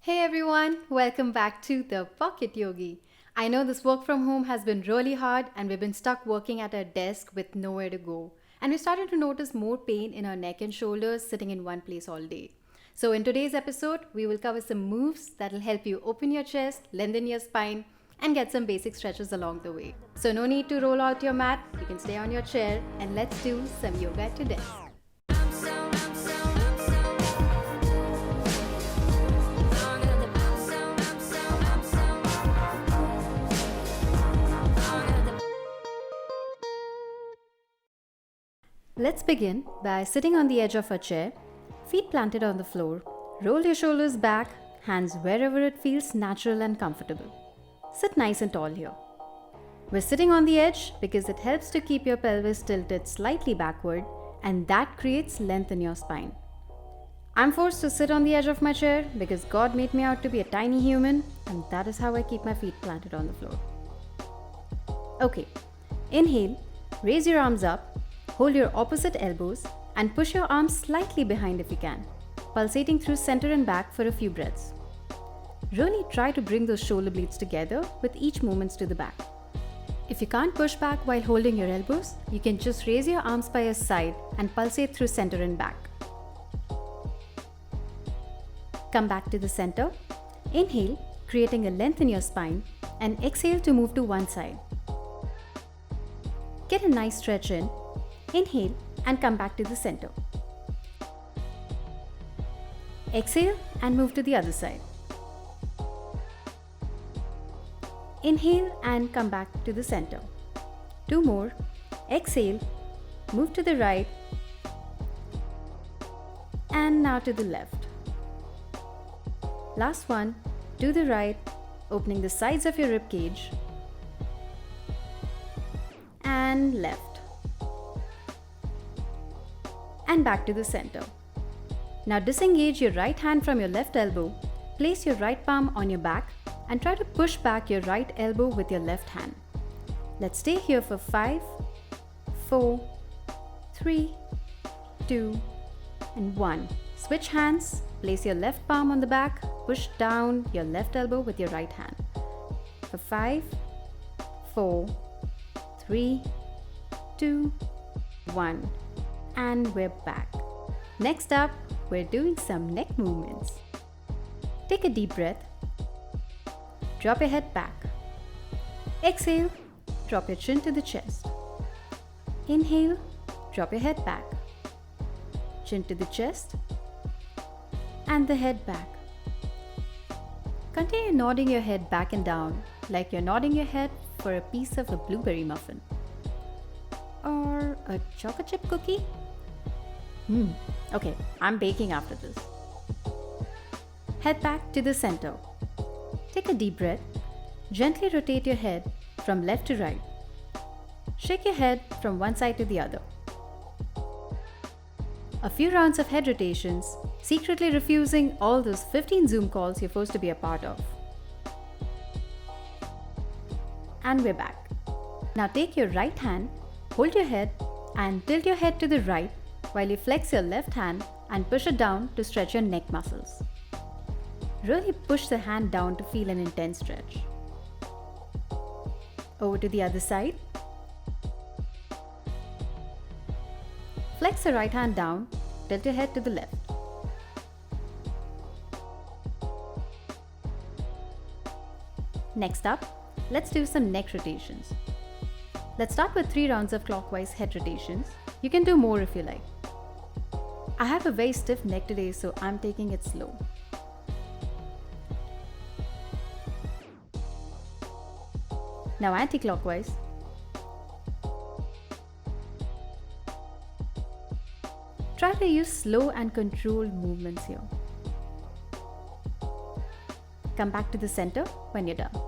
Hey everyone, welcome back to the Pocket Yogi. I know this work from home has been really hard and we've been stuck working at our desk with nowhere to go. And we're starting to notice more pain in our neck and shoulders sitting in one place all day. So, in today's episode, we will cover some moves that'll help you open your chest, lengthen your spine, and get some basic stretches along the way. So, no need to roll out your mat, you can stay on your chair and let's do some yoga at your desk. Let's begin by sitting on the edge of a chair, feet planted on the floor. Roll your shoulders back, hands wherever it feels natural and comfortable. Sit nice and tall here. We're sitting on the edge because it helps to keep your pelvis tilted slightly backward and that creates length in your spine. I'm forced to sit on the edge of my chair because God made me out to be a tiny human and that is how I keep my feet planted on the floor. Okay, inhale, raise your arms up. Hold your opposite elbows and push your arms slightly behind if you can, pulsating through center and back for a few breaths. Really try to bring those shoulder blades together with each movement to the back. If you can't push back while holding your elbows, you can just raise your arms by your side and pulsate through center and back. Come back to the center. Inhale, creating a length in your spine, and exhale to move to one side. Get a nice stretch in. Inhale and come back to the center. Exhale and move to the other side. Inhale and come back to the center. Two more. Exhale, move to the right, and now to the left. Last one, to the right, opening the sides of your rib cage, and left. And back to the center. Now disengage your right hand from your left elbow, place your right palm on your back and try to push back your right elbow with your left hand. Let's stay here for 5, 4, 3, 2, and 1. Switch hands, place your left palm on the back, push down your left elbow with your right hand. For 5, 4, 3, 2, 1. And we're back. Next up, we're doing some neck movements. Take a deep breath. Drop your head back. Exhale, drop your chin to the chest. Inhale, drop your head back. Chin to the chest and the head back. Continue nodding your head back and down like you're nodding your head for a piece of a blueberry muffin. Or a chocolate chip cookie? Okay, I'm baking after this. Head back to the center. Take a deep breath. Gently rotate your head from left to right. Shake your head from one side to the other. A few rounds of head rotations, secretly refusing all those 15 Zoom calls you're forced to be a part of. And we're back. Now take your right hand, hold your head, and tilt your head to the right while you flex your left hand and push it down to stretch your neck muscles. Really push the hand down to feel an intense stretch. Over to the other side. Flex the right hand down, tilt your head to the left. Next up, let's do some neck rotations. Let's start with 3 rounds of clockwise head rotations. You can do more if you like. I have a very stiff neck today, so I'm taking it slow. Now anti-clockwise. Try to use slow and controlled movements here. Come back to the center when you're done.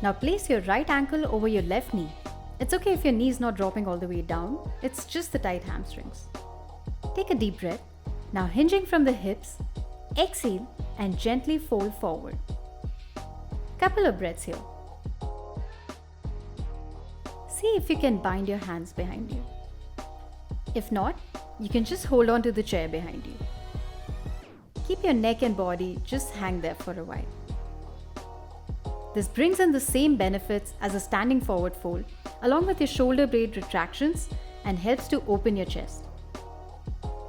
Now place your right ankle over your left knee. It's okay if your knee is not dropping all the way down, it's just the tight hamstrings. Take a deep breath. Now hinging from the hips, exhale and gently fold forward. Couple of breaths here. See if you can bind your hands behind you. If not, you can just hold on to the chair behind you. keep your neck and body just hang there for a while. This brings in the same benefits as a standing forward fold, along with your shoulder blade retractions, and helps to open your chest.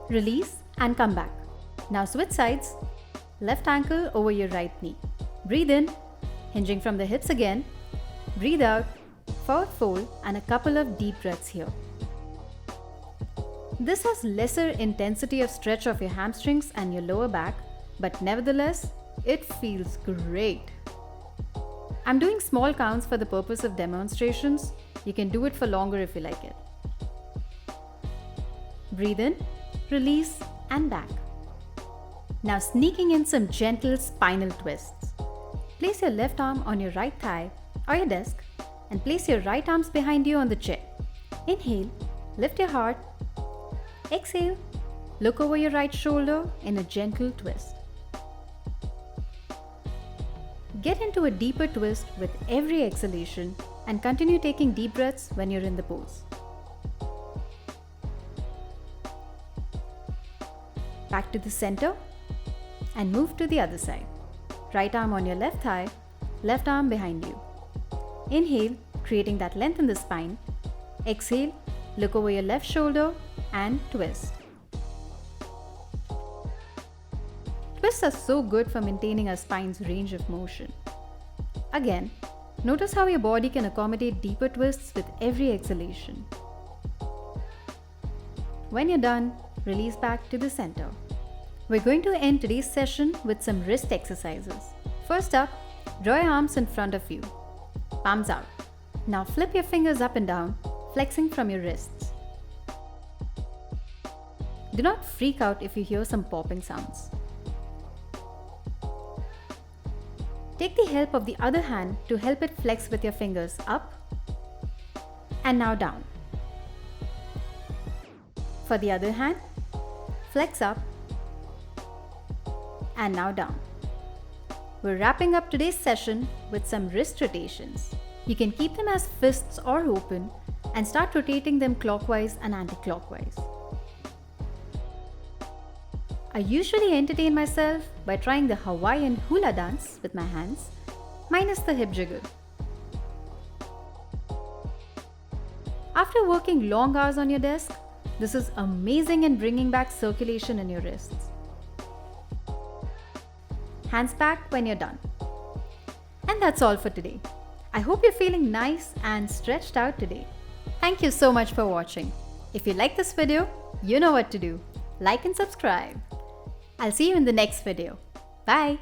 Release and come back. Now switch sides. Left ankle over your right knee. Breathe in, hinging from the hips again. Breathe out, forward fold, and a couple of deep breaths here. This has lesser intensity of stretch of your hamstrings and your lower back, but nevertheless, it feels great. I'm doing small counts for the purpose of demonstrations. You can do it for longer if you like it. Breathe in, release, and back. Now sneaking in some gentle spinal twists. Place your left arm on your right thigh or your desk and place your right arms behind you on the chair. Inhale, lift your heart. Exhale, look over your right shoulder in a gentle twist. Get into a deeper twist with every exhalation and continue taking deep breaths when you're in the pose. Back to the center and move to the other side. Right arm on your left thigh, left arm behind you. Inhale, creating that length in the spine. Exhale, look over your left shoulder and twist. Twists are so good for maintaining our spine's range of motion. Again, notice how your body can accommodate deeper twists with every exhalation. When you're done, release back to the center. We're going to end today's session with some wrist exercises. First up, draw your arms in front of you. Palms out. Now flip your fingers up and down, flexing from your wrists. Do not freak out if you hear some popping sounds. Take the help of the other hand to help it flex with your fingers up and now down. For the other hand, flex up and now down. We're wrapping up today's session with some wrist rotations. You can keep them as fists or open and start rotating them clockwise and anti-clockwise. I usually entertain myself by trying the Hawaiian hula dance with my hands, minus the hip jiggle. After working long hours on your desk, this is amazing in bringing back circulation in your wrists. Hands back when you're done. And that's all for today. I hope you're feeling nice and stretched out today. Thank you so much for watching. If you like this video, you know what to do. Like and subscribe. I'll see you in the next video. Bye!